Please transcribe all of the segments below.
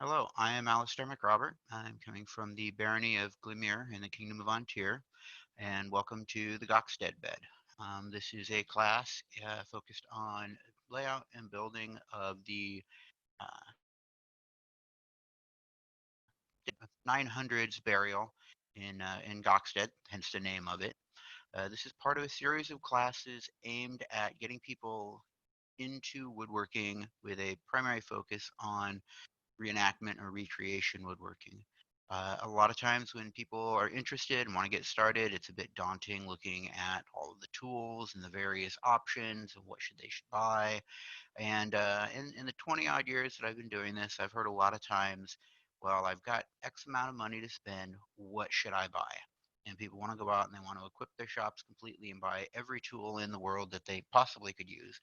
Hello, I am Alasdair Mac Roibeirt. I'm coming from the Barony of Glymer in the Kingdom of Antir, and welcome to the Gokstad Bed. This is a class focused on layout and building of the uh, 900s burial in Gokstad, hence the name of it. This is part of a series of classes aimed at getting people into woodworking with a primary focus on reenactment or recreation woodworking. A lot of times when people are interested and want to get started, it's a bit daunting looking at all of the tools and the various options and what should buy. And in the 20 odd years that I've been doing this, I've heard a lot of times, well, I've got X amount of money to spend. What should I buy? And people want to go out and they want to equip their shops completely and buy every tool in the world that they possibly could use.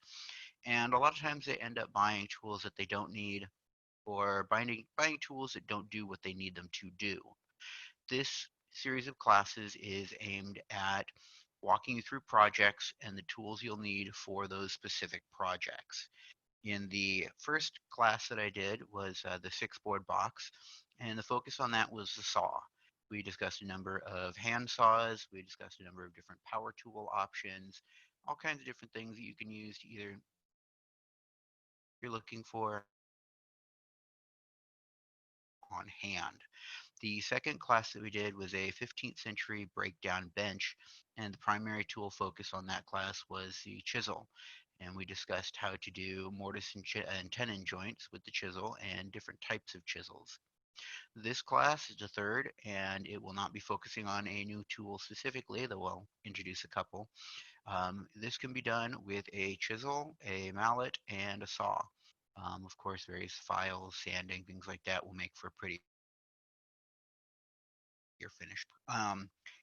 And a lot of times they end up buying tools that they don't need or buying tools that don't do what they need them to do. This series of classes is aimed at walking you through projects and the tools you'll need for those specific projects. In the first class that I did was the 6-board box, and the focus on that was the saw. We discussed a number of hand saws, we discussed a number of different power tool options, all kinds of different things that you can use to either you're looking for on hand. The second class that we did was a 15th century breakdown bench, and the primary tool focus on that class was the chisel. And we discussed how to do mortise and tenon joints with the chisel and different types of chisels. This class is the third, and it will not be focusing on a new tool specifically, though we'll introduce a couple. This can be done with a chisel, a mallet, and a saw. Of course, various files, sanding, things like that will make for a prettier finished.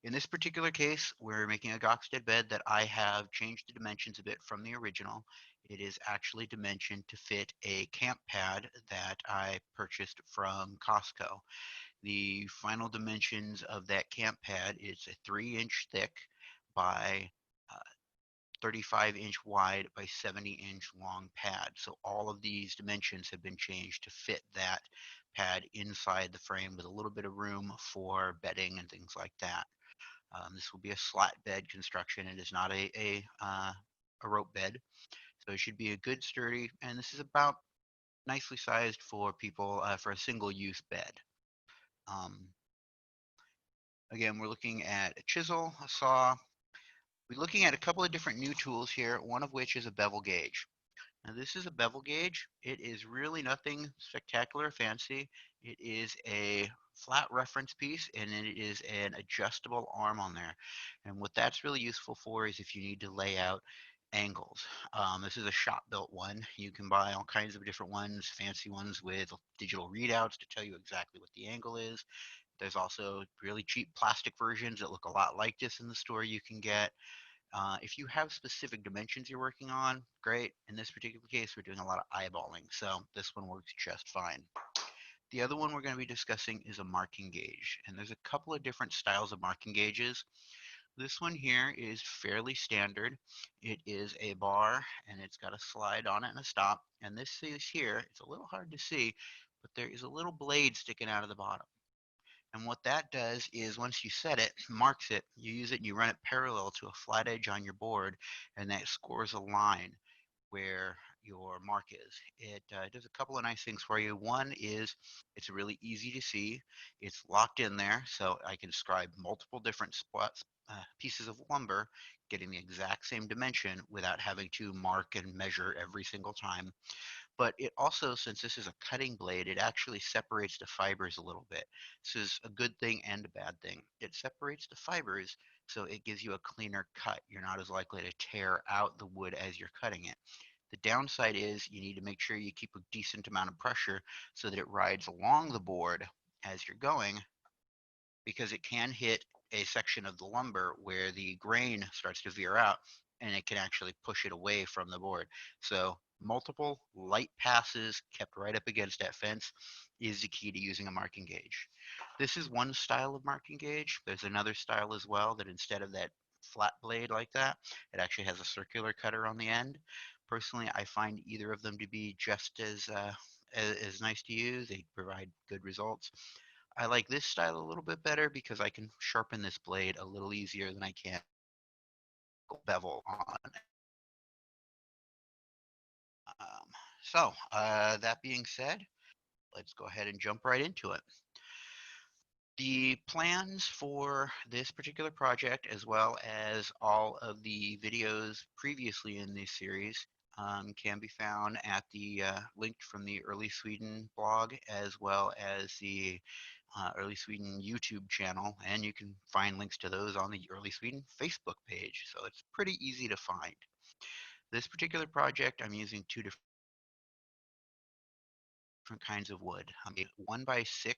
In this particular case, we're making a Gokstad bed that I have changed the dimensions a bit from the original. It is actually dimensioned to fit a camp pad that I purchased from Costco. The final dimensions of that camp pad is a 3-inch thick by 35-inch wide by 70-inch long pad. So all of these dimensions have been changed to fit that pad inside the frame with a little bit of room for bedding and things like that. This will be a slat bed construction. It is not a rope bed. So it should be a good sturdy, and this is about nicely sized for people for a single use bed. Um, Again, we're looking at a chisel, a saw. We're looking at a couple of different new tools here, one of which is a bevel gauge. Now this is a bevel gauge. It is really nothing spectacular or fancy. It is a flat reference piece and it is an adjustable arm on there. And what that's really useful for is if you need to lay out angles. This is a shop built one. You can buy all kinds of different ones, fancy ones with digital readouts to tell you exactly what the angle is. There's also really cheap plastic versions that look a lot like this in the store you can get. If you have specific dimensions you're working on, great. In this particular case, we're doing a lot of eyeballing, so this one works just fine. The other one we're going to be discussing is a marking gauge, and there's a couple of different styles of marking gauges. This one here is fairly standard. It is a bar, and it's got a slide on it and a stop, and this is here, it's a little hard to see, but there is a little blade sticking out of the bottom. And what that does is once you set it, marks it, you use it and you run it parallel to a flat edge on your board, and that scores a line where your mark is. It does a couple of nice things for you. One is it's really easy to see. It's locked in there, so I can scribe multiple different spots, pieces of lumber, getting the exact same dimension without having to mark and measure every single time. But it also, since this is a cutting blade, it actually separates the fibers a little bit. This is a good thing and a bad thing. It separates the fibers, so it gives you a cleaner cut. You're not as likely to tear out the wood as you're cutting it. The downside is you need to make sure you keep a decent amount of pressure so that it rides along the board as you're going, because it can hit a section of the lumber where the grain starts to veer out and it can actually push it away from the board. So multiple light passes kept right up against that fence is the key to using a marking gauge. This is one style of marking gauge. There's another style as well that instead of that flat blade like that, it actually has a circular cutter on the end. Personally, I find either of them to be just as is nice to use. They provide good results. I like this style a little bit better because I can sharpen this blade a little easier than I can bevel on. That being said, let's go ahead and jump right into it. The plans for this particular project, as well as all of the videos previously in this series, can be found at the linked from the Early Sweden blog, as well as the Early Sweden YouTube channel, and you can find links to those on the Early Sweden Facebook page. So it's pretty easy to find. This particular project, I'm using two different kinds of wood. A 1x6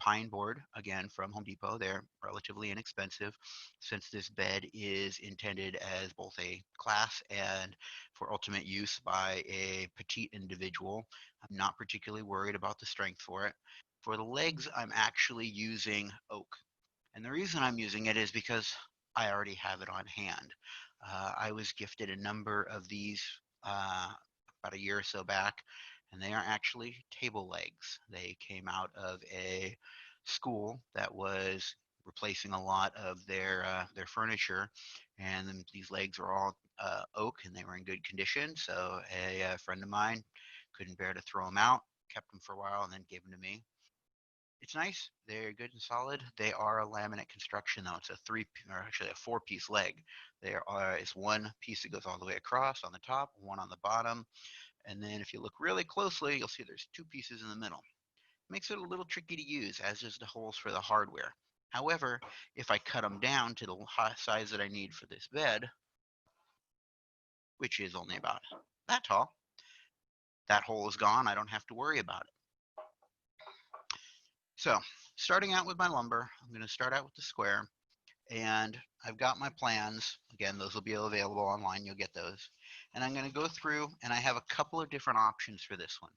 pine board, again from Home Depot. They're relatively inexpensive since this bed is intended as both a class and for ultimate use by a petite individual. I'm not particularly worried about the strength for it. For the legs, I'm actually using oak. And the reason I'm using it is because I already have it on hand. I was gifted a number of these about a year or so back, and they are actually table legs. They came out of a school that was replacing a lot of their furniture, and these legs were all oak, and they were in good condition. So a friend of mine couldn't bear to throw them out, kept them for a while, and then gave them to me. It's nice. They're good and solid. They are a laminate construction, though. It's a or actually a four-piece leg. It's one piece that goes all the way across on the top, one on the bottom, and then if you look really closely, you'll see there's two pieces in the middle. It makes it a little tricky to use, as is the holes for the hardware. However, if I cut them down to the size that I need for this bed, which is only about that tall, that hole is gone. I don't have to worry about it. So, starting out with my lumber, I'm going to start out with the square. And I've got my plans. Again, those will be available online. You'll get those. And I'm going to go through, and I have a couple of different options for this one.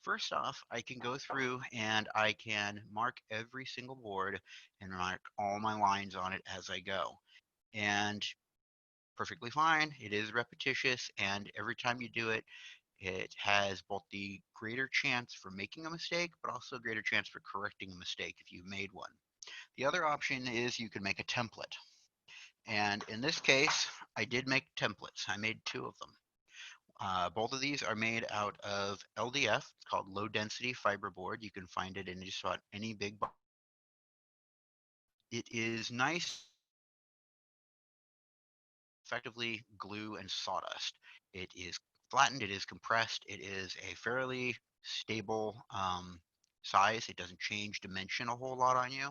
First off, I can go through and I can mark every single board and mark all my lines on it as I go. And perfectly fine. It is repetitious, and every time you do it, it has both the greater chance for making a mistake, but also a greater chance for correcting a mistake if you've made one. The other option is you can make a template. And in this case, I did make templates. I made two of them. Both of these are made out of LDF. It's called low density fiberboard. You can find it in just about any big box. It is nice, effectively glue and sawdust. It is flattened, it is compressed, it is a fairly stable size. It doesn't change dimension a whole lot on you.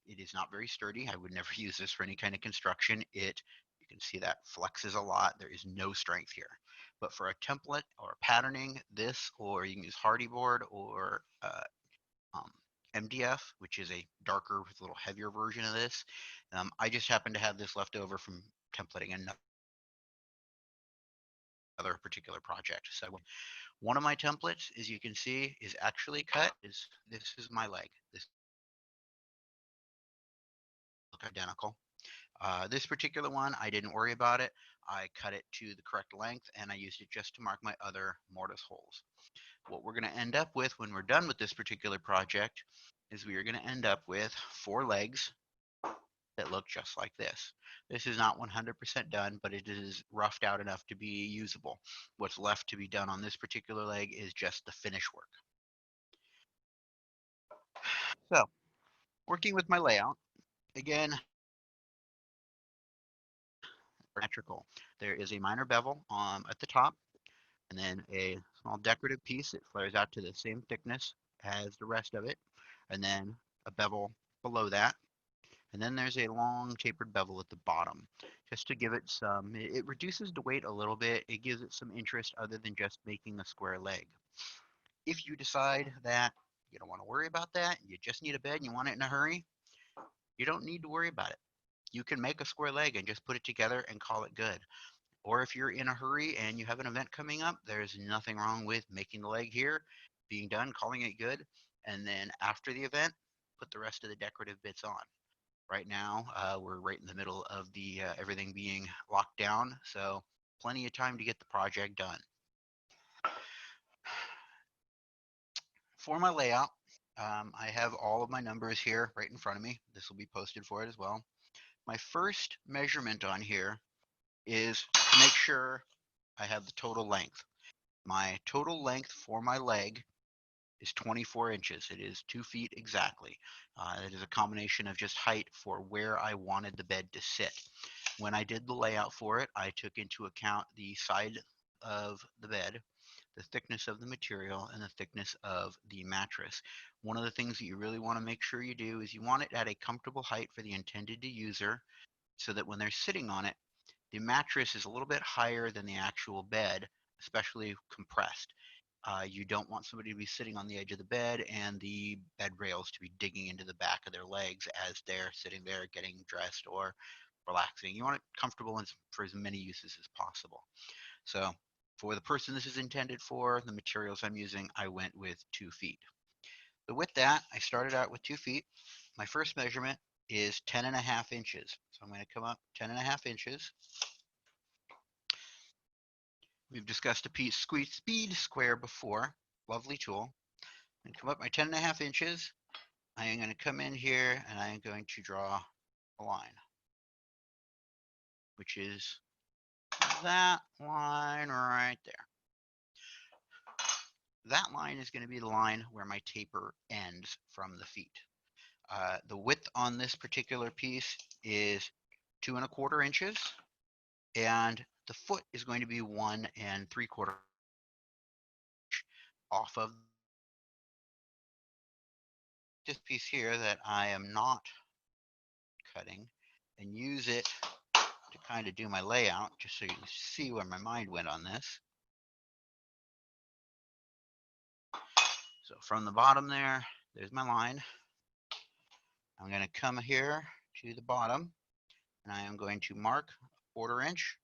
It is not very sturdy. I would never use this for any kind of construction. You can see that flexes a lot. There is no strength here. But for a template or patterning, this, or you can use hardy board or um, MDF, which is a darker, a little heavier version of this. I just happen to have this left over from templating another particular project. So one of my templates, as you can see, is actually cut. This is my leg. This look identical. This particular one, I didn't worry about it. I cut it to the correct length, and I used it just to mark my other mortise holes. What we're going to end up with when we're done with this particular project is we are going to end up with four legs that look just like this. This is not 100% done, but it is roughed out enough to be usable. What's left to be done on this particular leg is just the finish work. So, working with my layout, again, symmetrical. There is a minor bevel at the top, and then a small decorative piece that flares out to the same thickness as the rest of it, and then a bevel below that. And then there's a long tapered bevel at the bottom, just to give it it reduces the weight a little bit. It gives it some interest other than just making a square leg. If you decide that you don't want to worry about that, you just need a bed and you want it in a hurry, you don't need to worry about it. You can make a square leg and just put it together and call it good. Or if you're in a hurry and you have an event coming up, there's nothing wrong with making the leg here, being done, calling it good, and then after the event, put the rest of the decorative bits on. Right now, we're right in the middle of the everything being locked down, so plenty of time to get the project done. for my layout, I have all of my numbers here right in front of me. This will be posted for it as well. My first measurement on here is to make sure I have the total length. My total length for my leg is 24 inches. It is 2 feet exactly. It is a combination of just height for where I wanted the bed to sit. When I did the layout for it, I took into account the side of the bed, the thickness of the material, and the thickness of the mattress. One of the things that you really want to make sure you do is you want it at a comfortable height for the intended user, so that when they're sitting on it, the mattress is a little bit higher than the actual bed, especially compressed. You don't want somebody to be sitting on the edge of the bed and the bed rails to be digging into the back of their legs as they're sitting there getting dressed or relaxing. You want it comfortable for as many uses as possible. So for the person this is intended for, the materials I'm using, I went with 2 feet. So with that, I started out with 2 feet. My first measurement is 10.5 inches. So I'm going to come up 10.5 inches. We've discussed a piece speed square before. Lovely tool. And come up my 10.5 inches. I am going to come in here and I am going to draw a line, which is that line right there. That line is going to be the line where my taper ends from the feet. The width on this particular piece is 2.25 inches, and the foot is going to be 1.75 off of this piece here that I am not cutting, and use it to kind of do my layout, just so you can see where my mind went on this. So from the bottom there's my line. I'm going to come here to the bottom, and I am going to mark 1/4 inch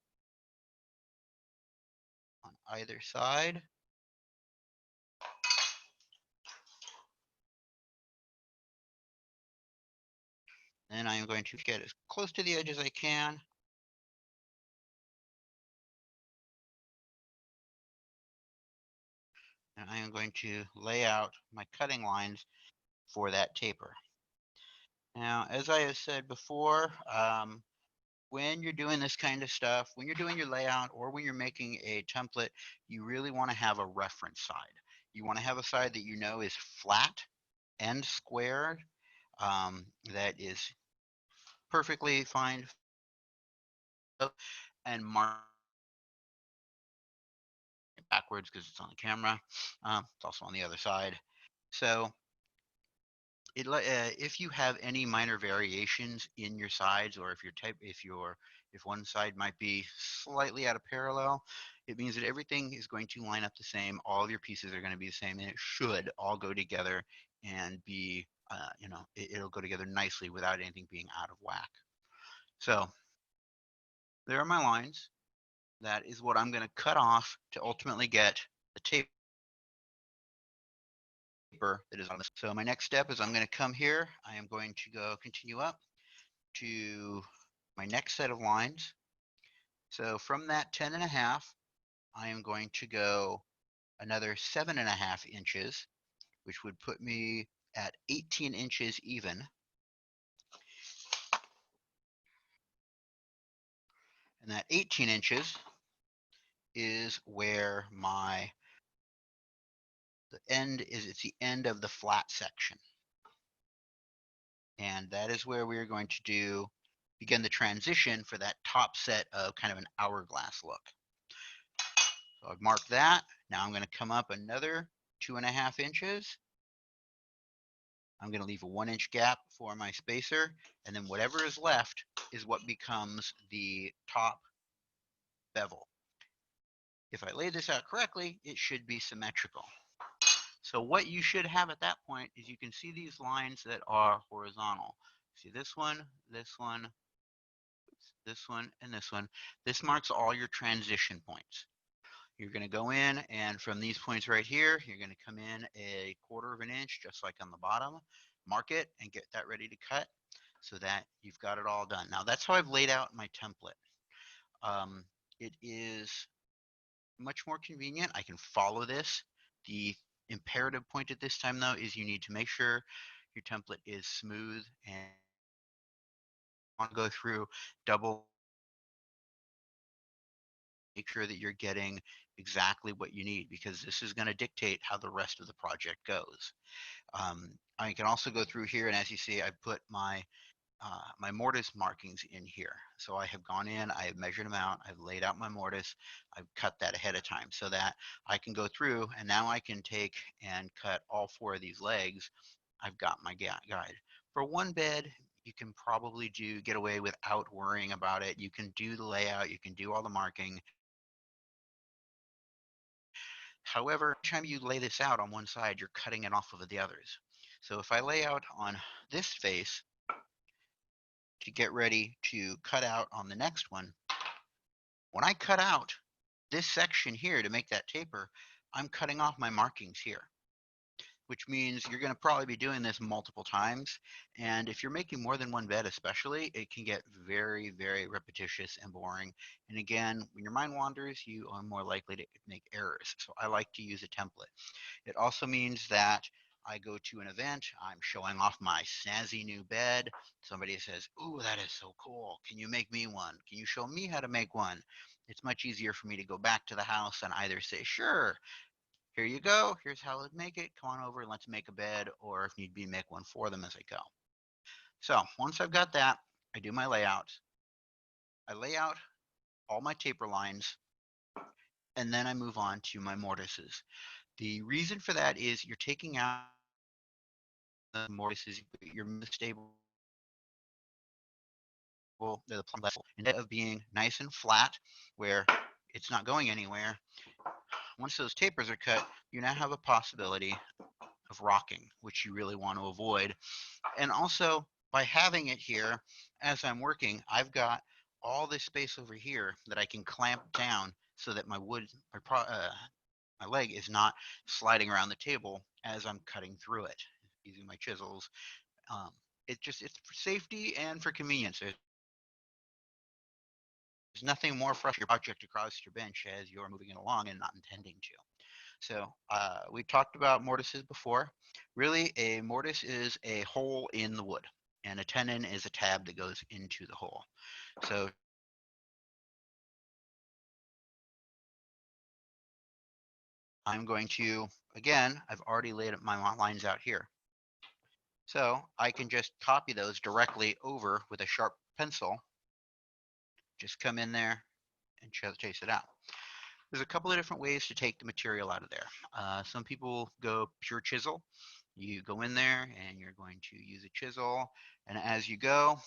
on either side. Then I am going to get as close to the edge as I can. And I am going to lay out my cutting lines for that taper. Now, as I have said before, when you're doing this kind of stuff, when you're doing your layout or when you're making a template, you really want to have a reference side. You want to have a side that you know is flat and squared, that is perfectly fine, and mark backwards because it's on the camera. It's also on the other side. So if you have any minor variations in your sides, or if one side might be slightly out of parallel, it means that everything is going to line up the same. All of your pieces are going to be the same, and it should all go together and be, it'll go together nicely without anything being out of whack. So there are my lines. That is what I'm going to cut off to ultimately get the taper that is on this. So my next step is I'm going to come here. I am going to continue up to my next set of lines. So from that 10.5, I am going to go another 7.5 inches, which would put me at 18 inches even. And that 18 inches is where it's the end of the flat section. And that is where we're going to begin the transition for that top set of kind of an hourglass look. So I've marked that. Now I'm going to come up another 2.5 inches. I'm going to leave a 1-inch gap for my spacer, and then whatever is left is what becomes the top bevel. If I lay this out correctly, it should be symmetrical. So what you should have at that point is you can see these lines that are horizontal. See this one, this one, this one, and this one. This marks all your transition points. You're going to go in, and from these points right here, you're going to come in 1/4 inch, just like on the bottom, mark it, and get that ready to cut so that you've got it all done. Now, that's how I've laid out my template. It is much more convenient. I can follow this. The imperative point at this time, though, is you need to make sure your template is smooth and want to go through double, make sure that you're getting exactly what you need, because this is going to dictate how the rest of the project goes. I can also go through here, and as you see, I put my mortise markings in here. So I have gone in, I have measured them out, I've laid out my mortise, I've cut that ahead of time so that I can go through, and now I can take and cut all 4 of these legs. I've got my guide. For one bed, you can probably get away without worrying about it. You can do the layout, you can do all the marking. However, anytime you lay this out on one side, you're cutting it off of the others. So if I lay out on this face to get ready to cut out on the next one, when I cut out this section here to make that taper, I'm cutting off my markings here, which means you're going to probably be doing this multiple times. And if you're making more than one bed, especially, it can get very, very repetitious and boring. And again, when your mind wanders, you are more likely to make errors. So I like to use a template. It also means that I go to an event, I'm showing off my snazzy new bed. Somebody says, "Ooh, that is so cool. Can you make me one? Can you show me how to make one?" It's much easier for me to go back to the house and either say, "Sure, here you go. Here's how to make it. Come on over and let's make a bed," or if need be, make one for them as I go. So once I've got that, I do my layout. I lay out all my taper lines, and then I move on to my mortises. The reason for that is you're taking out the mortises, your stable, the level, instead of being nice and flat where it's not going anywhere. Once those tapers are cut, you now have a possibility of rocking, which you really want to avoid. And also, by having it here, as I'm working, I've got all this space over here that I can clamp down so that my leg is not sliding around the table as I'm cutting through it using my chisels. Um, it's for safety and for convenience. There's nothing more frustrating your project across your bench as you're moving it along and not intending to. So we talked about mortises before. Really, a mortise is a hole in the wood, and a tenon is a tab that goes into the hole. So I'm going to, again, I've already laid my lines out here. So I can just copy those directly over with a sharp pencil. Just come in there and chase it out. There's a couple of different ways to take the material out of there. Some people go pure chisel. You go in there and you're going to use a chisel, and as you go,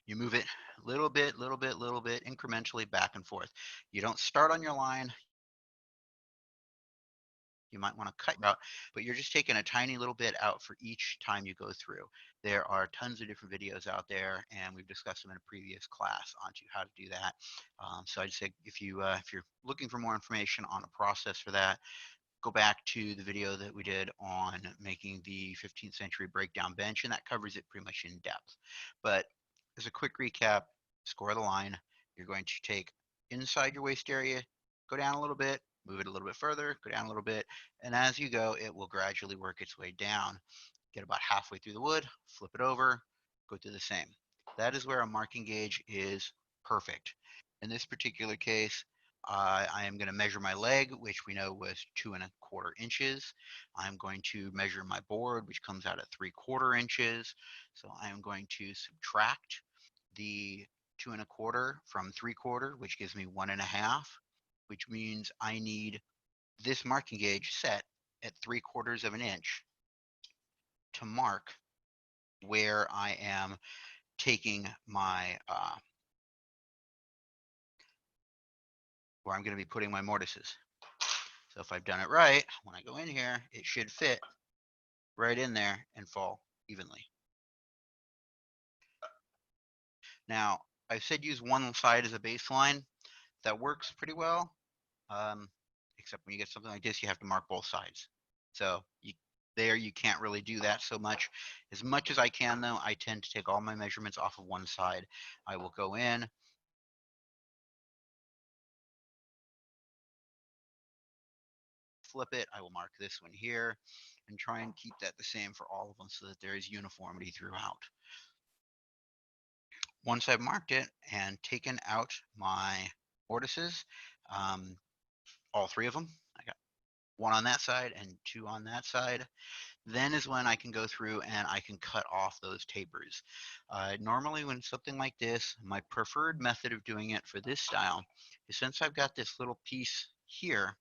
you move it little bit, little bit, little bit, incrementally back and forth. You don't start on your line. You might want to cut out, but you're just taking a tiny little bit out for each time you go through. There are tons of different videos out there, and we've discussed them in a previous class onto how to do that. So I'd say if you're looking for more information on a process for that, go back to the video that we did on making the 15th century breakdown bench, and that covers it pretty much in depth. But as a quick recap, score the line. You're going to take inside your waist area, go down a little bit, move it a little bit further, go down a little bit, and as you go, it will gradually work its way down. Get about halfway through the wood, flip it over, go through the same. That is where a marking gauge is perfect. In this particular case, I am going to measure my leg, which we know was 2¼ inches. I'm going to measure my board, which comes out at 3/4 inches. So I am going to subtract the 2¼ from 3/4, which gives me 1½, which means I need this marking gauge set at 3/4 of an inch to mark where I am taking my where I'm going to be putting my mortises. So if I've done it right, when I go in here, it should fit right in there and fall evenly. Now, I said use one side as a baseline. That works pretty well, except when you get something like this, you have to mark both sides. So you can't really do that so much. As much as I can, though, I tend to take all my measurements off of one side. I will go in, flip it, I will mark this one here and try and keep that the same for all of them so that there is uniformity throughout. Once I've marked it and taken out my mortises, all three of them, I got one on that side and two on that side, then is when I can go through and I can cut off those tapers. Normally when something like this, my preferred method of doing it for this style is, since I've got this little piece here,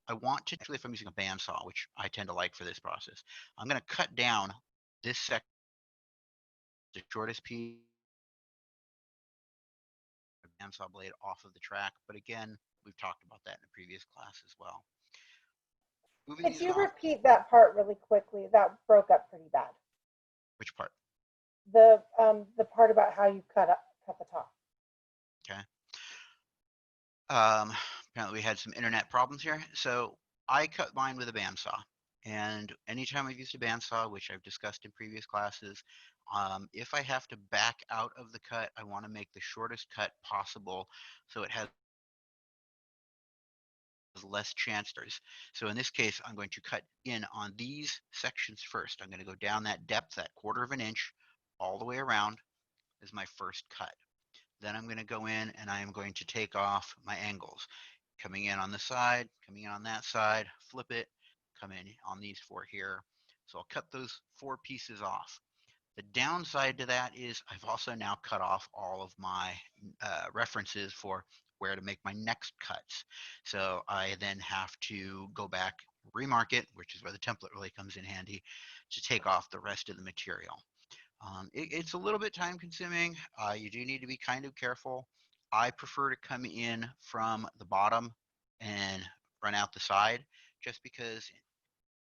I want to, actually if I'm using a bandsaw, which I tend to like for this process, I'm going to cut down this section, the shortest piece of the bandsaw blade off of the track. But again, we've talked about that in a previous class as well. Moving Could these you off. repeat that part really quickly? That broke up pretty bad. Which part? The part about how you cut the top. Okay. Apparently we had some internet problems here. So I cut mine with a bandsaw. And anytime I've used a bandsaw, which I've discussed in previous classes, if I have to back out of the cut, I want to make the shortest cut possible so it has less chance. So in this case, I'm going to cut in on these sections first. I'm going to go down that depth, that 1/4 of an inch, all the way around as my first cut. Then I'm going to go in and I am going to take off my angles. Coming in on the side, coming in on that side, flip it, come in on these 4 here. So I'll cut those 4 pieces off. The downside to that is I've also now cut off all of my references for where to make my next cuts. So I then have to go back, remark it, which is where the template really comes in handy, to take off the rest of the material. It's a little bit time consuming. You do need to be kind of careful. I prefer to come in from the bottom and run out the side, just because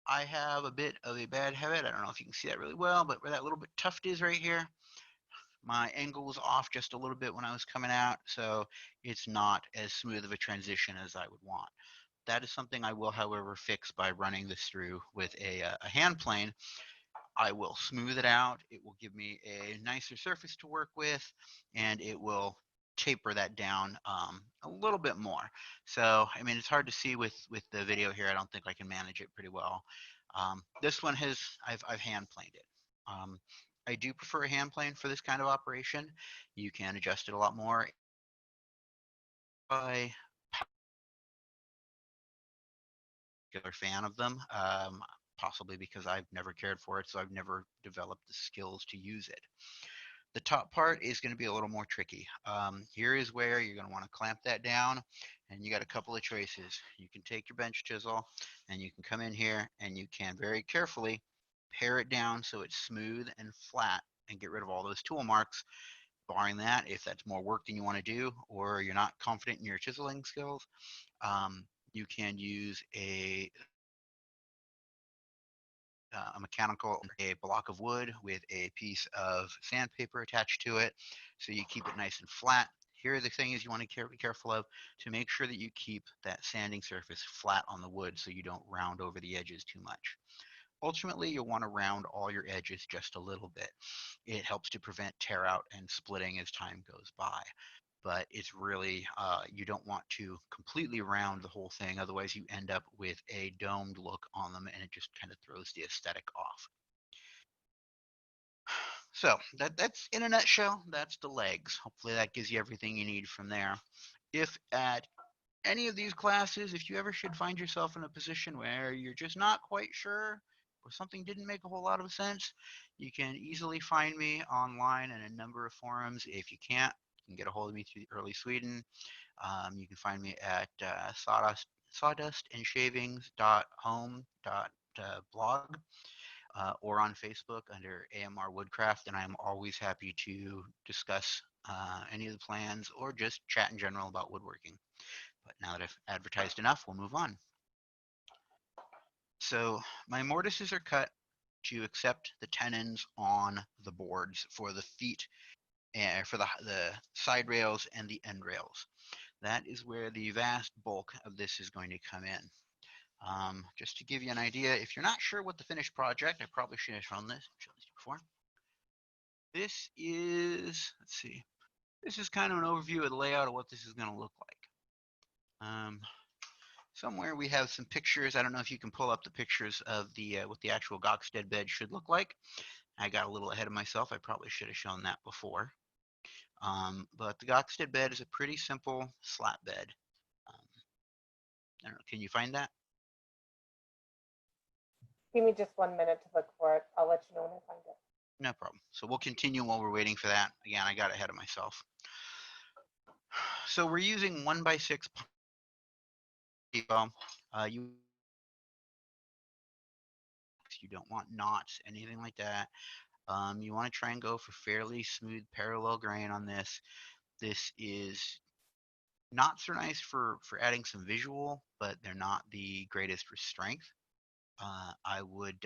I have a bit of a bad habit. I don't know if you can see that really well, but where that little bit tuft is right here, my angle was off just a little bit when I was coming out, so it's not as smooth of a transition as I would want. That is something I will, however, fix by running this through with a hand plane. I will smooth it out. It will give me a nicer surface to work with, and it will taper that down a little bit more. So, I mean, it's hard to see with the video here. I don't think I can manage it pretty well. This one I've hand planed it. I do prefer a hand plane for this kind of operation. You can adjust it a lot more by particular fan of them, possibly because I've never cared for it, so I've never developed the skills to use it. The top part is going to be a little more tricky. Here is where you're going to want to clamp that down, and you got a couple of choices. You can take your bench chisel and you can come in here and you can very carefully pare it down so it's smooth and flat and get rid of all those tool marks. Barring that, if that's more work than you want to do or you're not confident in your chiseling skills, you can use a mechanical, a block of wood with a piece of sandpaper attached to it, so you keep it nice and flat. Here are the things you want to be careful of to make sure that you keep that sanding surface flat on the wood so you don't round over the edges too much. Ultimately, you'll want to round all your edges just a little bit. It helps to prevent tear out and splitting as time goes by. But it's really, you don't want to completely round the whole thing, otherwise you end up with a domed look on them and it just kind of throws the aesthetic off. So that's in a nutshell, that's the legs. Hopefully that gives you everything you need from there. If at any of these classes, if you ever should find yourself in a position where you're just not quite sure or something didn't make a whole lot of sense, you can easily find me online in a number of forums. If you can't, you can get a hold of me through Early Sweden. You can find me at sawdustandShavings.home.blog, or on Facebook under AMR Woodcraft, and I'm always happy to discuss any of the plans or just chat in general about woodworking. But now that I've advertised enough, we'll move on. So my mortises are cut to accept the tenons on the boards for the feet and for the side rails and the end rails. That is where the vast bulk of this is going to come in. Just to give you an idea, if you're not sure what the finished project, I probably should have shown this before. This is, let's see, this is kind of an overview of the layout of what this is going to look like. Um, Somewhere we have some pictures. I don't know if you can pull up the pictures of the what the actual Gokstad bed should look like. I got a little ahead of myself. I probably should have shown that before. But the Gokstad bed is a pretty simple slat bed. Um, I don't know, can you find that? Give me just 1 minute to look for it. I'll let you know when I find it. No problem. So we'll continue while we're waiting for that. Again, I got ahead of myself. So we're using 1x6 you don't want knots, anything like that. You want to try and go for fairly smooth parallel grain on this. This is not so nice for adding some visual, but they're not the greatest for strength. I would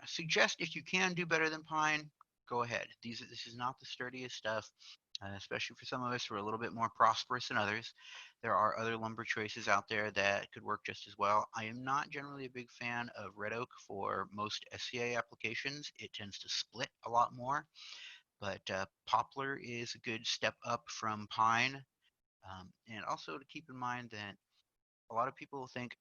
suggest if you can do better than pine, go ahead. This is not the sturdiest stuff, especially for some of us who are a little bit more prosperous than others. There are other lumber choices out there that could work just as well. I am not generally a big fan of red oak for most SCA applications. It tends to split a lot more, but poplar is a good step up from pine. And also to keep in mind that a lot of people think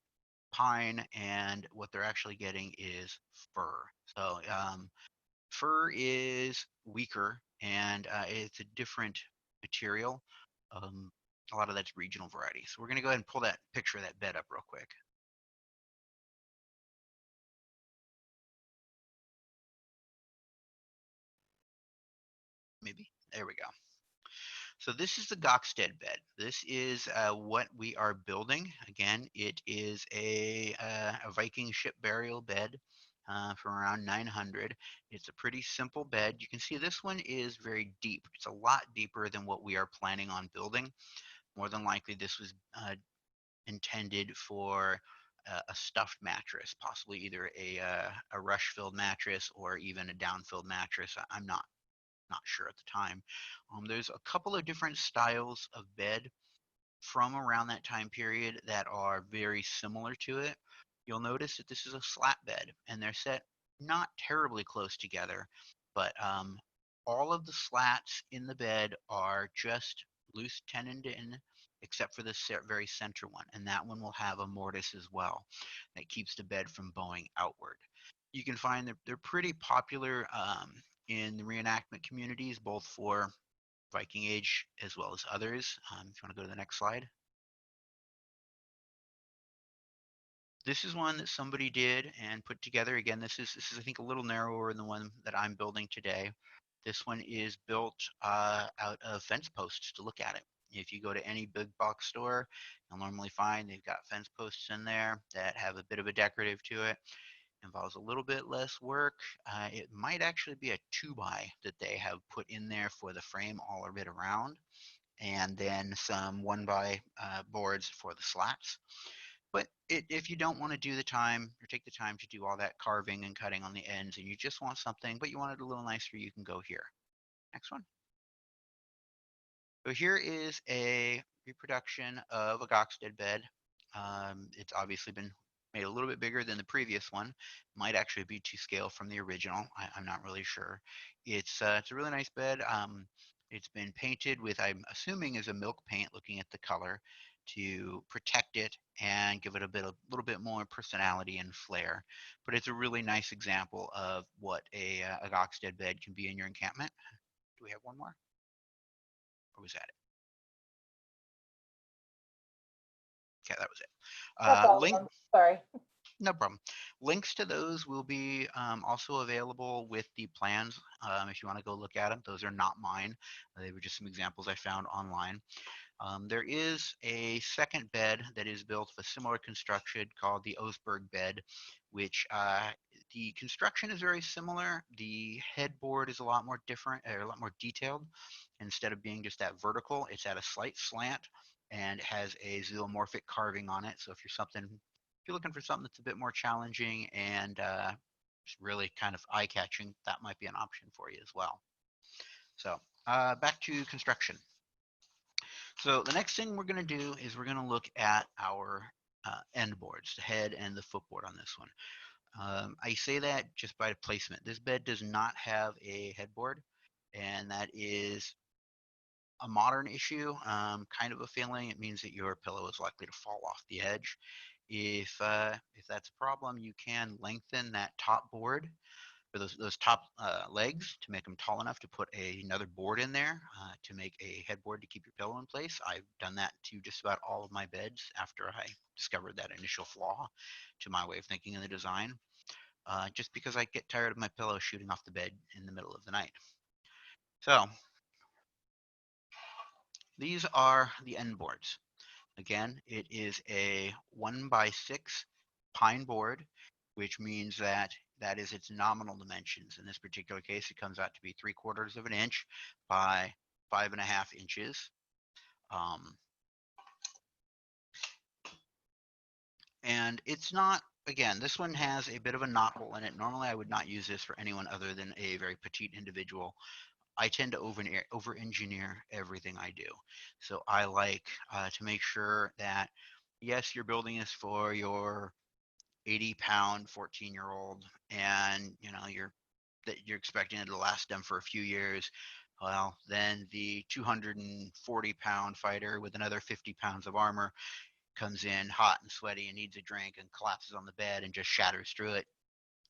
pine and what they're actually getting is fir. So fir is weaker and it's a different material. Um, a lot of that's regional variety. So we're going to go ahead and pull that picture of that bed up real quick. Maybe. There we go. So this is the Gokstad bed. This is what we are building. Again, it is a Viking ship burial bed from around 900. It's a pretty simple bed. You can see this one is very deep. It's a lot deeper than what we are planning on building. More than likely, this was intended for a stuffed mattress, possibly either a rush-filled mattress or even a down-filled mattress. I'm not sure at the time. There's a couple of different styles of bed from around that time period that are very similar to it. You'll notice that this is a slat bed and they're set not terribly close together, but all of the slats in the bed are just loose tenoned in, except for this very center one, and that one will have a mortise as well that keeps the bed from bowing outward. You can find that they're pretty popular in the reenactment communities, both for Viking Age as well as others. If you want to go to the next slide. This is one that somebody did and put together. Again, this is I think a little narrower than the one that I'm building today. This one is built out of fence posts to look at it. If you go to any big box store, you'll normally find they've got fence posts in there that have a bit of a decorative to it. Involves a little bit less work. It might actually be a 2x that they have put in there for the frame all of it around, and then some 1x boards for the slats. But if you don't want to do the time or take the time to do all that carving and cutting on the ends and you just want something, but you want it a little nicer, you can go here. Next one. So here is a reproduction of a Gokstad bed. It's obviously been made a little bit bigger than the previous one. Might actually be to scale from the original. I'm not really sure. It's a really nice bed. It's been painted with, I'm assuming, is a milk paint, looking at the color, to protect it and give it a little bit more personality and flair. But it's a really nice example of what a Gokstad bed can be in your encampment. Do we have one more? Or was that it? Okay, that was it. That's all of Link, them. Sorry. no problem. Links to those will be also available with the plans if you want to go look at them. Those are not mine. They were just some examples I found online. There is a second bed that is built of a similar construction called the Oasberg Bed, which the construction is very similar. The headboard is a lot more different, or a lot more detailed. Instead of being just that vertical, it's at a slight slant and it has a zoomorphic carving on it. So if you're looking for something that's a bit more challenging and just really kind of eye-catching, that might be an option for you as well. So back to construction. So the next thing we're going to do is we're going to look at our end boards, the head and the footboard on this one. I say that just by placement. This bed does not have a headboard, and that is a modern issue, kind of a failing. It means that your pillow is likely to fall off the edge. If that's a problem, you can lengthen that top board or those top legs to make them tall enough to put another board in there to make a headboard to keep your pillow in place. I've done that to just about all of my beds after I discovered that initial flaw to my way of thinking in the design. Just because I get tired of my pillow shooting off the bed in the middle of the night. So these are the end boards. Again, it is a 1x6 pine board, which means that that is its nominal dimensions. In this particular case, it comes out to be 3/4 of an inch by 5.5 inches. And it's not, again, this one has a bit of a knot hole in it. Normally, I would not use this for anyone other than a very petite individual. I tend to over-engineer everything I do. So I like to make sure that, yes, you're building this for your 80-pound 14-year-old, and you're expecting it to last them for a few years. Well, then the 240-pound fighter with another 50 pounds of armor comes in hot and sweaty and needs a drink and collapses on the bed and just shatters through it.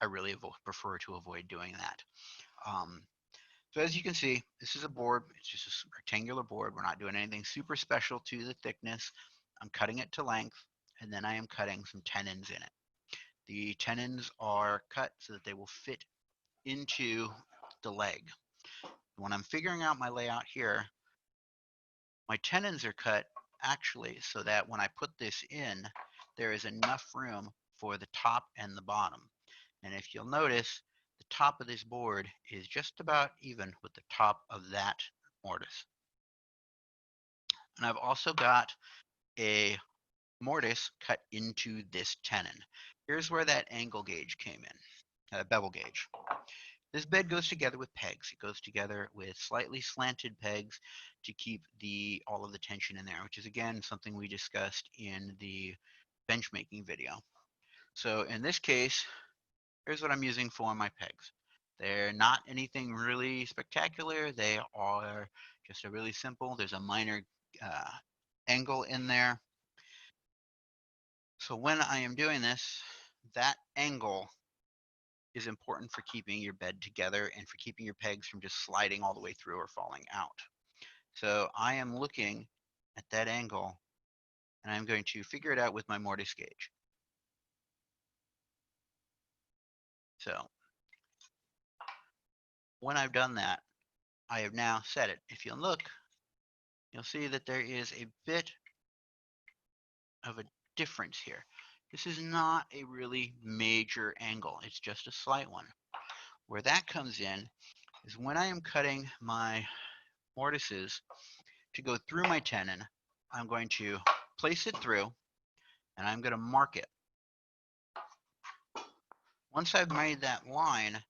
I really prefer to avoid doing that. Um, so as you can see, this is a board. It's just a rectangular board. We're not doing anything super special to the thickness. I'm cutting it to length, and then I am cutting some tenons in it. The tenons are cut so that they will fit into the leg. When I'm figuring out my layout here, my tenons are cut actually so that when I put this in, there is enough room for the top and the bottom. And if you'll notice, the top of this board is just about even with the top of that mortise. And I've also got a mortise cut into this tenon. Here's where that angle gauge came in, bevel gauge. This bed goes together with pegs. It goes together with slightly slanted pegs to keep all of the tension in there, which is again something we discussed in the bench making video. So in this case, here's what I'm using for my pegs. They're not anything really spectacular. They are just a really simple, there's a minor angle in there. So when I am doing this, that angle is important for keeping your bed together and for keeping your pegs from just sliding all the way through or falling out. So I am looking at that angle and I'm going to figure it out with my mortise gauge. So when I've done that, I have now set it. If you'll look, you'll see that there is a bit of a difference here. This is not a really major angle. It's just a slight one. Where that comes in is when I am cutting my mortises to go through my tenon, I'm going to place it through and I'm going to mark it. Once I've made that line,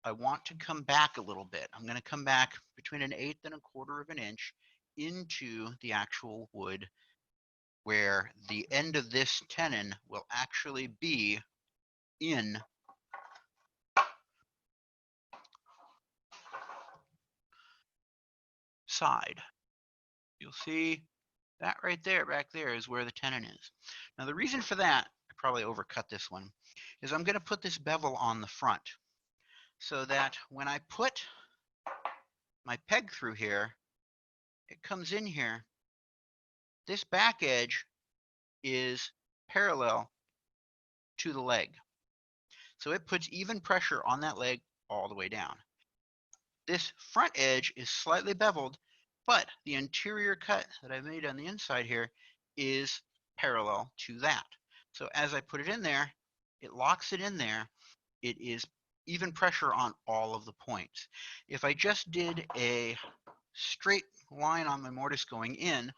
I want to come back a little bit. I'm going to come back between 1/8 and 1/4 of an inch into the actual wood where the end of this tenon will actually be inside. You'll see that right there, back there, is where the tenon is. Now the reason for that, I probably overcut this one, is I'm going to put this bevel on the front so that when I put my peg through here, it comes in here. This back edge is parallel to the leg. So it puts even pressure on that leg all the way down. This front edge is slightly beveled, but the interior cut that I made on the inside here is parallel to that. So as I put it in there, it locks it in there. It is even pressure on all of the points. If I just did a straight line on my mortise going in,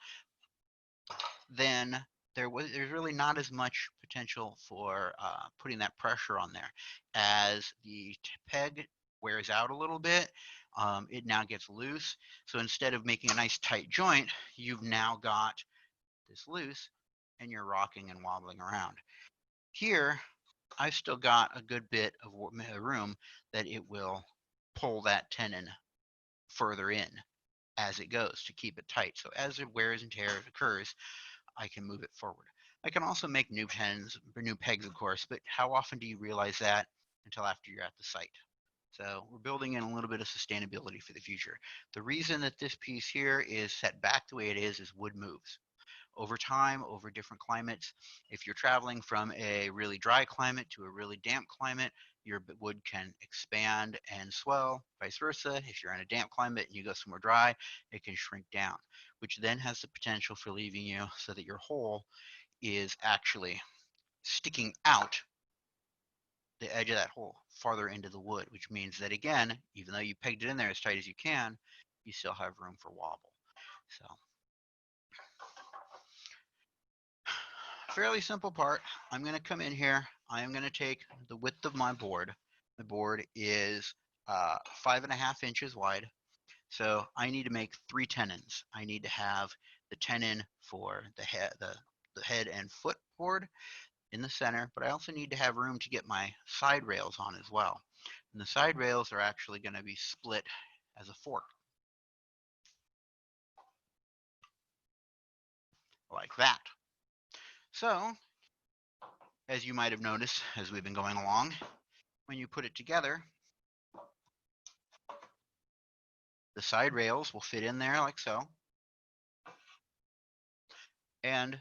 then there's really not as much potential for putting that pressure on there. As the peg wears out a little bit, it now gets loose. So instead of making a nice tight joint, you've now got this loose and you're rocking and wobbling around. Here, I've still got a good bit of room that it will pull that tenon further in. as it goes to keep it tight. So as it wears and tear occurs, I can move it forward. I can also make new pegs, of course, but how often do you realize that until after you're at the site? So we're building in a little bit of sustainability for the future. The reason that this piece here is set back the way it is wood moves. Over time, over different climates, if you're traveling from a really dry climate to a really damp climate, your wood can expand and swell, vice versa. If you're in a damp climate and you go somewhere dry, it can shrink down, which then has the potential for leaving you so that your hole is actually sticking out the edge of that hole farther into the wood, which means that, again, even though you pegged it in there as tight as you can, you still have room for wobble. So fairly simple part. I'm going to come in here. I am going to take the width of my board. The board is 5.5 inches wide. So I need to make 3 tenons. I need to have the tenon for the head and foot board in the center, but I also need to have room to get my side rails on as well. And the side rails are actually going to be split as a fork, like that. So, as you might have noticed as we've been going along, when you put it together, the side rails will fit in there like so, and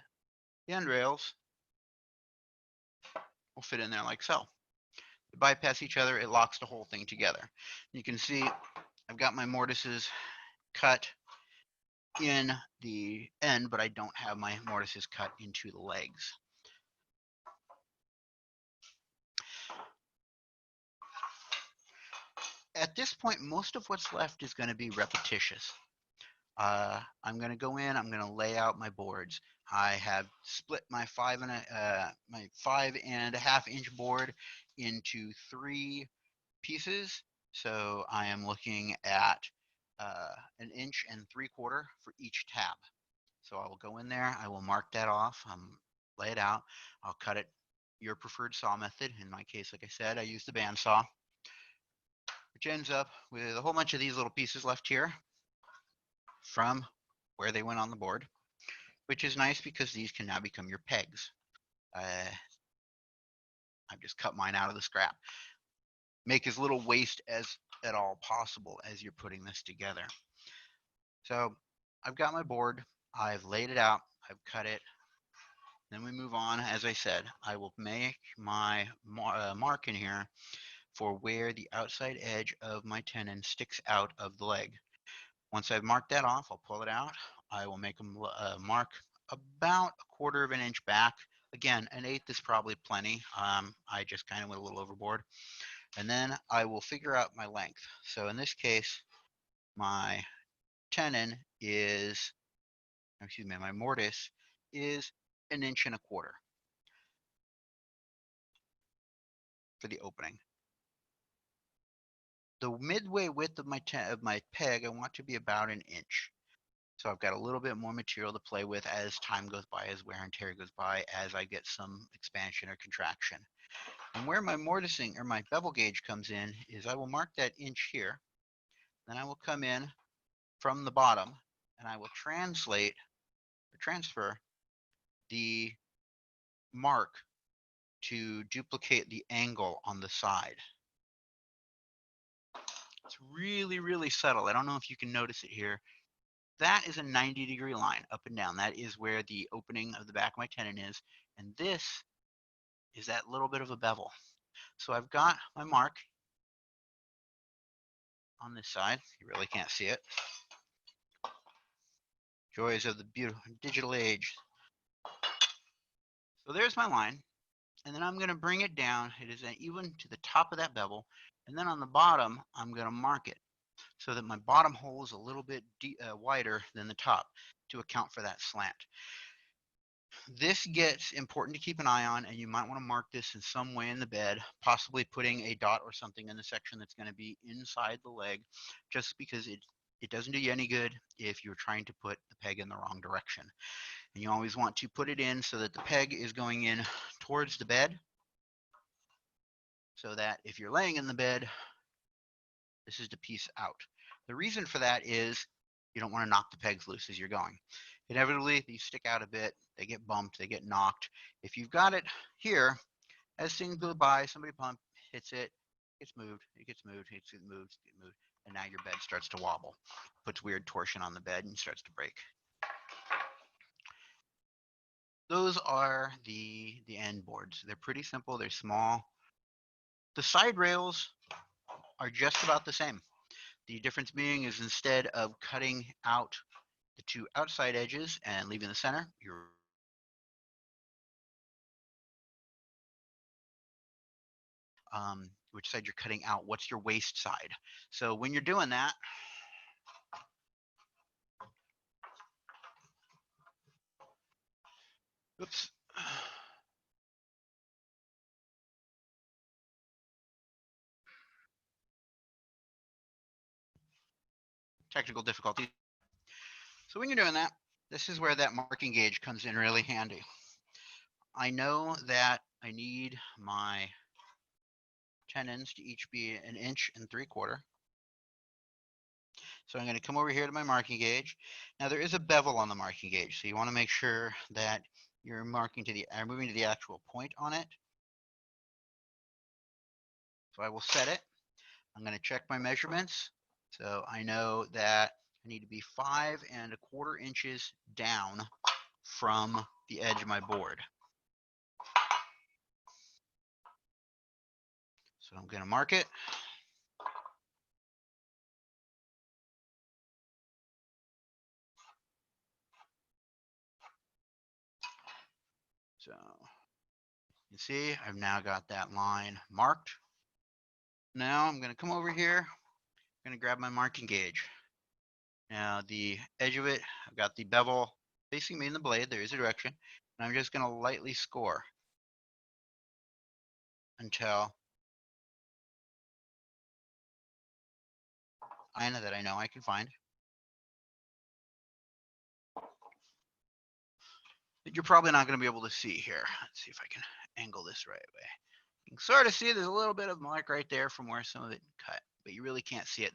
the end rails will fit in there like so. They bypass each other, it locks the whole thing together. You can see I've got my mortises cut in the end, but I don't have my mortises cut into the legs. At this point, most of what's left is going to be repetitious. I'm going to go in, I'm going to lay out my boards. I have split my 5.5 inch board into 3 pieces. So I am looking at 1.75 inches for each tab. So I will go in there, I will mark that off, lay it out, I'll cut it your preferred saw method. In my case, like I said, I use the bandsaw, which ends up with a whole bunch of these little pieces left here from where they went on the board, which is nice because these can now become your pegs. I've just cut mine out of the scrap. Make as little waste as at all possible as you're putting this together. So I've got my board, I've laid it out, I've cut it. Then we move on. As I said, I will make my mark in here for where the outside edge of my tenon sticks out of the leg. Once I've marked that off, I'll pull it out. I will make a mark about 1/4 inch back. Again, 1/8 is probably plenty. I just kind of went a little overboard. And then I will figure out my length. So in this case, my tenon is, excuse me, my mortise is 1.25 inches for the opening. The midway width of my peg, I want to be about 1 inch. So I've got a little bit more material to play with as time goes by, as wear and tear goes by, as I get some expansion or contraction. And where my mortising or my bevel gauge comes in is I will mark that inch here. Then I will come in from the bottom and I will translate or transfer the mark to duplicate the angle on the side. It's really, really subtle. I don't know if you can notice it here. That is a 90-degree line up and down. That is where the opening of the back of my tenon is. And this is that little bit of a bevel. So I've got my mark on this side. You really can't see it. Joys of the beautiful digital age. So there's my line. And then I'm going to bring it down. It is even to the top of that bevel. And then on the bottom, I'm going to mark it so that my bottom hole is a little bit wider than the top to account for that slant. This gets important to keep an eye on, and you might want to mark this in some way in the bed, possibly putting a dot or something in the section that's going to be inside the leg, just because it doesn't do you any good if you're trying to put the peg in the wrong direction. And you always want to put it in so that the peg is going in towards the bed, so that if you're laying in the bed, this is the piece out. The reason for that is You don't want to knock the pegs loose as you're going. Inevitably, these stick out a bit, they get bumped, they get knocked. If you've got it here, as things go by, somebody hits it, gets moved, it gets moved, it gets moved, it gets moved, and now your bed starts to wobble, puts weird torsion on the bed and starts to break. Those are the end boards. They're pretty simple, they're small. The side rails are just about the same. The difference being is instead of cutting out the two outside edges and leaving the center, you're which side you're cutting out, what's your waist side. So when you're doing that, oops, technical difficulties. So when you're doing that, this is where that marking gauge comes in really handy. I know that I need my tenons to each be 1.75 inches. So I'm going to come over here to my marking gauge. Now there is a bevel on the marking gauge, so you want to make sure that you're moving to the actual point on it. So I will set it. I'm going to check my measurements. So I know that I need to be 5.25 inches down from the edge of my board. So I'm going to mark it. So you see, I've now got that line marked. Now I'm going to come over here. I'm going to grab my marking gauge. Now the edge of it, I've got the bevel facing me in the blade. There is a direction. And I'm just going to lightly score until that I know I can find. That you're probably not going to be able to see here. Let's see if I can angle this right way. You can sort of see there's a little bit of mark right there from where some of it cut, but you really can't see it.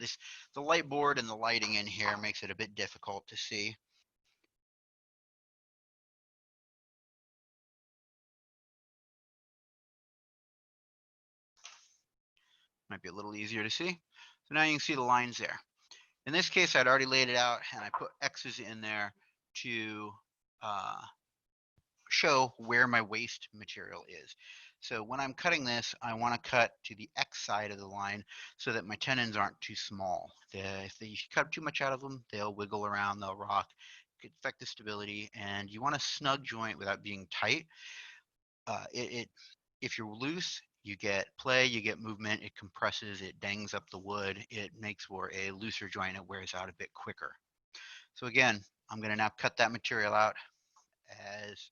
The light board and the lighting in here makes it a bit difficult to see. Might be a little easier to see. So now you can see the lines there. In this case, I'd already laid it out and I put X's in there to show where my waste material is. So when I'm cutting this, I want to cut to the X side of the line so that my tenons aren't too small. If you cut too much out of them, they'll wiggle around, they'll rock, could affect the stability, and you want a snug joint without being tight. If you're loose, you get play, you get movement, it compresses, it dangs up the wood, it makes for a looser joint, it wears out a bit quicker. So again, I'm going to now cut that material out as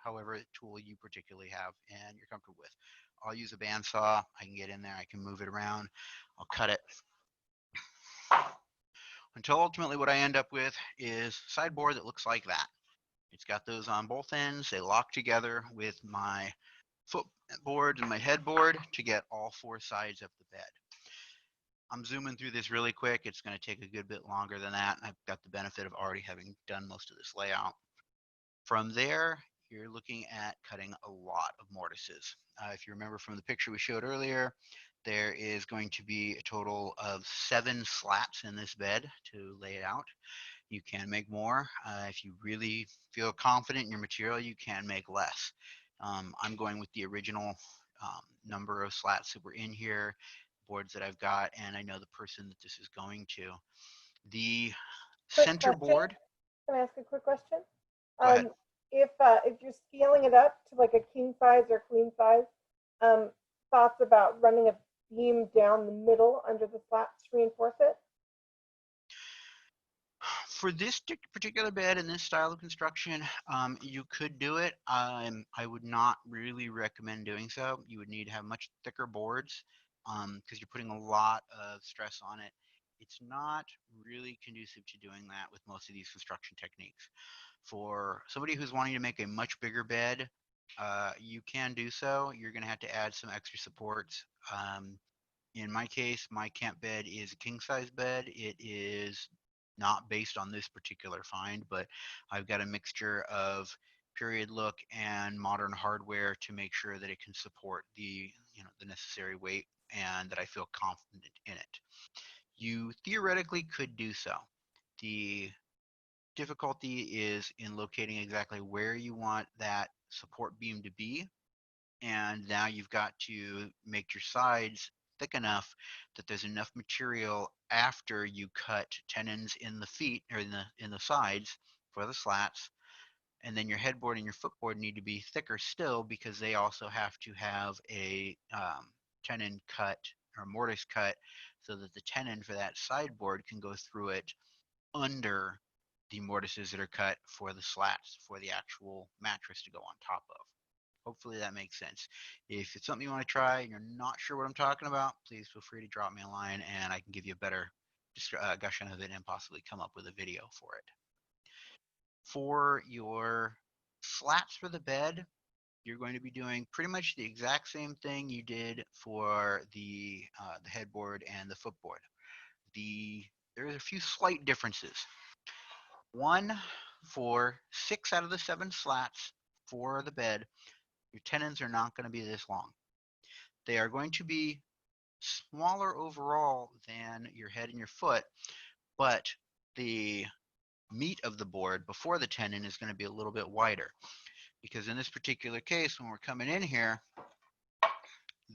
however tool you particularly have and you're comfortable with. I'll use a bandsaw. I can get in there. I can move it around. I'll cut it until ultimately what I end up with is a sideboard that looks like that. It's got those on both ends. They lock together with my footboard and my headboard to get all four sides of the bed. I'm zooming through this really quick. It's going to take a good bit longer than that. I've got the benefit of already having done most of this layout. From there, you're looking at cutting a lot of mortises. If you remember from the picture we showed earlier, there is going to be a total of 7 slats in this bed to lay it out. You can make more. If you really feel confident in your material, you can make less. I'm going with the original number of slats that were in here, boards that I've got, and I know the person that this is going to. The Quick center question. board. Can I ask a quick question? Go ahead. If you're scaling it up to like a king size or queen size, thoughts about running a beam down the middle under the slats to reinforce it? For this particular bed and this style of construction, you could do it. I would not really recommend doing so. You would need to have much thicker boards because you're putting a lot of stress on it. It's not really conducive to doing that with most of these construction techniques. For somebody who's wanting to make a much bigger bed, you can do so. You're going to have to add some extra supports. In my case, my camp bed is a king size bed. It is not based on this particular find, but I've got a mixture of period look and modern hardware to make sure that it can support the necessary weight and that I feel confident in it. You theoretically could do so. The difficulty is in locating exactly where you want that support beam to be, and now you've got to make your sides thick enough that there's enough material after you cut tenons in the feet or in the sides for the slats, and then your headboard and your footboard need to be thicker still because they also have to have a tenon cut or mortise cut so that the tenon for that sideboard can go through it under the mortises that are cut for the slats for the actual mattress to go on top of. Hopefully that makes sense. If it's something you want to try and you're not sure what I'm talking about, please feel free to drop me a line and I can give you a better discussion of it and possibly come up with a video for it. For your slats for the bed, you're going to be doing pretty much the exact same thing you did for the headboard and the footboard. There's a few slight differences. One, for 6 out of the 7 slats for the bed, your tenons are not going to be this long. They are going to be smaller overall than your head and your foot, but the meat of the board before the tenon is going to be a little bit wider. Because in this particular case, when we're coming in here,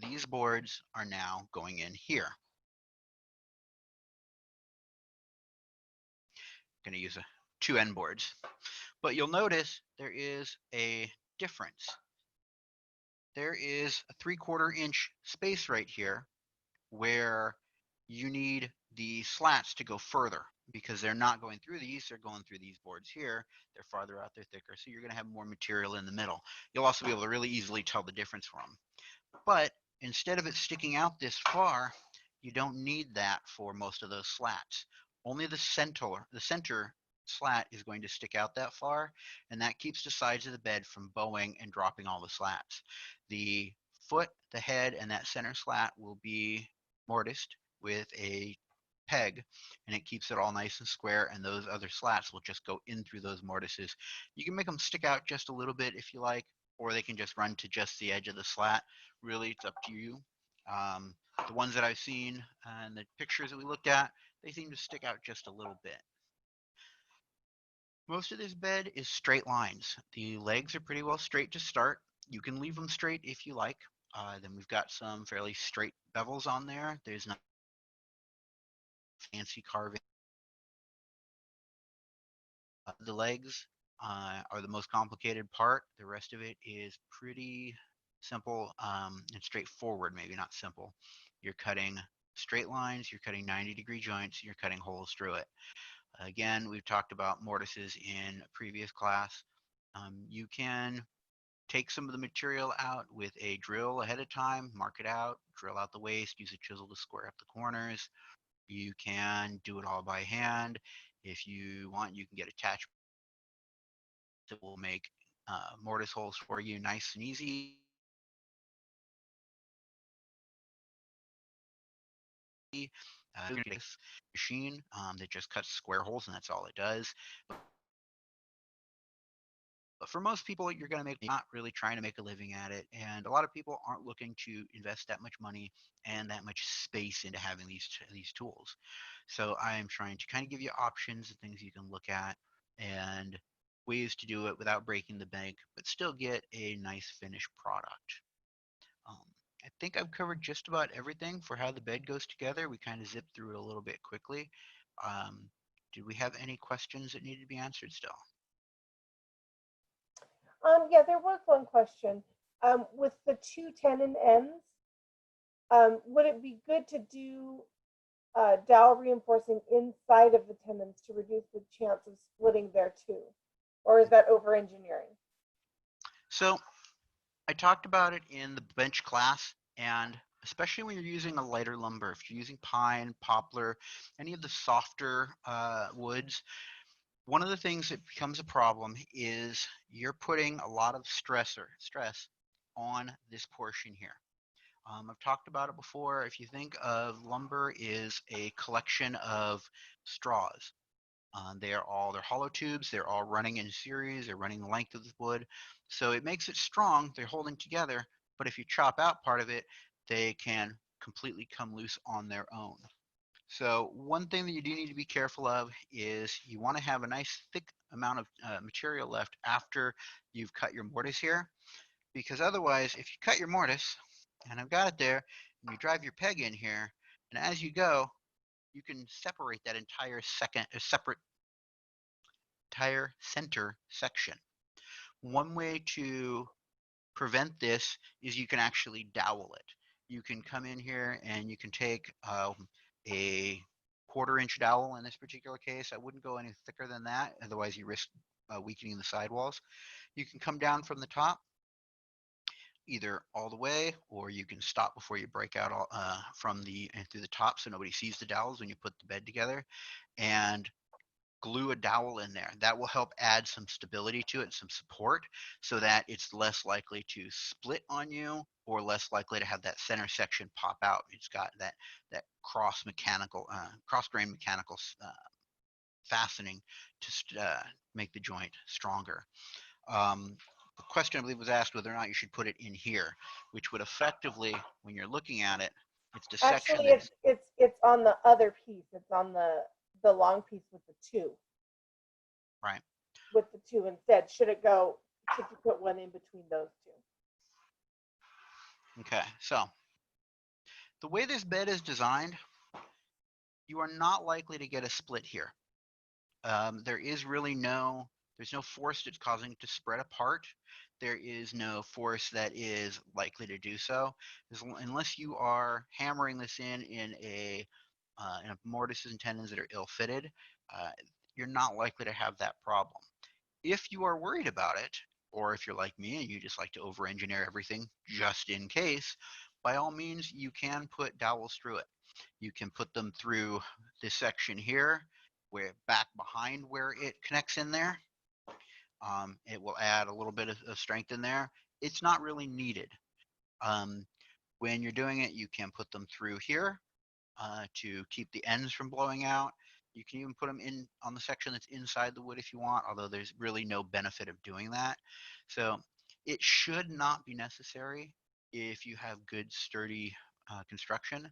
these boards are now going in here. I'm going to use 2 end boards. But you'll notice there is a difference. There is a 3/4 inch space right here where you need the slats to go further because they're not going through these, they're going through these boards here. They're farther out, they're thicker, so you're going to have more material in the middle. You'll also be able to really easily tell the difference from them. But instead of it sticking out this far, you don't need that for most of those slats. Only the center slat is going to stick out that far, and that keeps the sides of the bed from bowing and dropping all the slats. The foot, the head, and that center slat will be mortised with a peg, and it keeps it all nice and square, and those other slats will just go in through those mortises. You can make them stick out just a little bit if you like, or they can just run to just the edge of the slat. Really, it's up to you. Um, the ones that I've seen and the pictures that we looked at, they seem to stick out just a little bit. Most of this bed is straight lines. The legs are pretty well straight to start. You can leave them straight if you like. Then we've got some fairly straight bevels on there. There's not fancy carving. The legs are the most complicated part. The rest of it is pretty simple and straightforward, maybe not simple. You're cutting straight lines, you're cutting 90-degree joints, you're cutting holes through it. Again, we've talked about mortises in a previous class. You can take some of the material out with a drill ahead of time, mark it out, drill out the waste, use a chisel to square up the corners. You can do it all by hand. If you want, you can get attachments that will make mortise holes for you nice and easy. Machine that just cuts square holes and that's all it does. But for most people, you're going to make not really trying to make a living at it, and a lot of people aren't looking to invest that much money and that much space into having these tools. So I am trying to kind of give you options and things you can look at and ways to do it without breaking the bank, but still get a nice finished product. Um, I think I've covered just about everything for how the bed goes together. We kind of zipped through it a little bit quickly. Um, did we have any questions that needed to be answered still? Yeah, there was one question. With the 2 tenon ends, would it be good to do dowel reinforcing inside of the tenons to reduce the chance of splitting there too? Or is that over engineering? So I talked about it in the bench class, and especially when you're using a lighter lumber, if you're using pine, poplar, any of the softer woods, one of the things that becomes a problem is you're putting a lot of stress on this portion here. I've talked about it before. If you think of lumber is a collection of straws, They're hollow tubes. They're all running in series. They're running the length of the wood. So it makes it strong. They're holding together. But if you chop out part of it, they can completely come loose on their own. So one thing that you do need to be careful of is you want to have a nice thick amount of material left after you've cut your mortise here, because otherwise, if you cut your mortise, and I've got it there, and you drive your peg in here, and as you go, you can separate that separate entire center section. One way to prevent this is you can actually dowel it. You can come in here and you can take a 1/4 inch dowel in this particular case. I wouldn't go any thicker than that, otherwise you risk weakening the sidewalls. You can come down from the top either all the way, or you can stop before you break out from the through the top so nobody sees the dowels when you put the bed together, and glue a dowel in there. That will help add some stability to it, some support, so that it's less likely to split on you or less likely to have that center section pop out. It's got that cross grain mechanical fastening to make the joint stronger. The question I believe was asked whether or not you should put it in here, which would effectively, when you're looking at it, it's the section Actually, that is it's on the other piece. It's on the long piece with the two. right. With the two instead. Should it go? Should you put one in between those two? Okay, so the way this bed is designed, you are not likely to get a split here. There is really there's no force that's causing it to spread apart. There is no force that is likely to do so, unless you are hammering this in mortises and tendons that are ill-fitted. Uh, you're not likely to have that problem. If you are worried about it, or if you're like me and you just like to over-engineer everything just in case, by all means, you can put dowels through it. You can put them through this section here, where back behind where it connects in there. It will add a little bit of strength in there. It's not really needed. Um, when you're doing it, you can put them through here to keep the ends from blowing out. You can even put them in on the section that's inside the wood if you want, although there's really no benefit of doing that. So it should not be necessary if you have good, sturdy construction,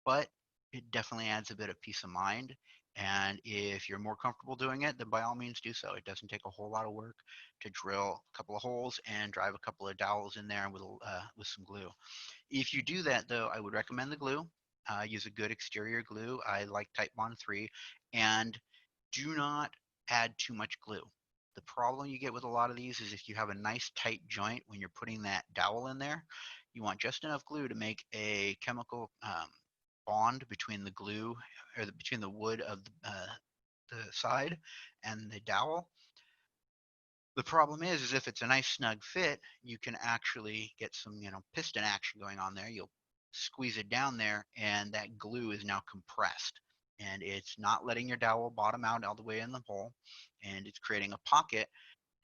but it definitely adds a bit of peace of mind. And if you're more comfortable doing it, then by all means do so. It doesn't take a whole lot of work to drill a couple of holes and drive a couple of dowels in there with some glue. If you do that, though, I would recommend the glue. Use a good exterior glue. I like Titebond 3. And do not add too much glue. The problem you get with a lot of these is if you have a nice tight joint when you're putting that dowel in there, you want just enough glue to make a chemical bond between the glue between the wood of the side and the dowel. The problem is if it's a nice snug fit, you can actually get some, piston action going on there. You'll squeeze it down there, and that glue is now compressed, and it's not letting your dowel bottom out all the way in the hole, and it's creating a pocket,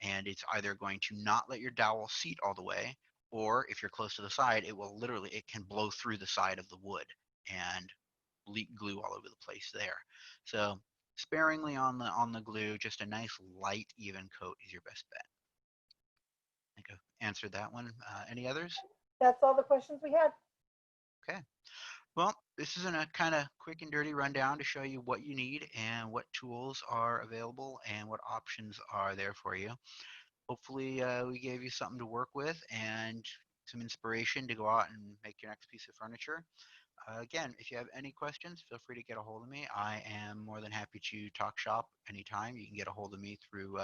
and it's either going to not let your dowel seat all the way, or if you're close to the side, it can blow through the side of the wood and leak glue all over the place there. So sparingly on the glue, just a nice light even coat is your best bet. I think I've answered that one. Any others? That's all the questions we had. Okay. Well, this is a kind of quick and dirty rundown to show you what you need and what tools are available and what options are there for you. Hopefully, we gave you something to work with and some inspiration to go out and make your next piece of furniture. Again, if you have any questions, feel free to get a hold of me. I am more than happy to talk shop anytime. You can get a hold of me through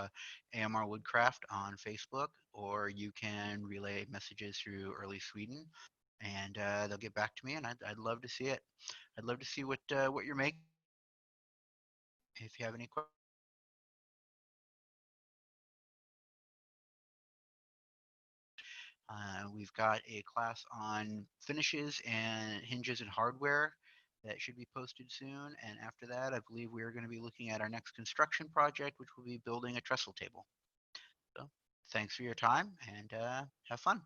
AMR Woodcraft on Facebook, or you can relay messages through Early Sweden, and they'll get back to me, and I'd love to see it. I'd love to see what you're making. If you have any questions, we've got a class on finishes and hinges and hardware that should be posted soon. And after that, I believe we are going to be looking at our next construction project, which will be building a trestle table. So thanks for your time, and have fun.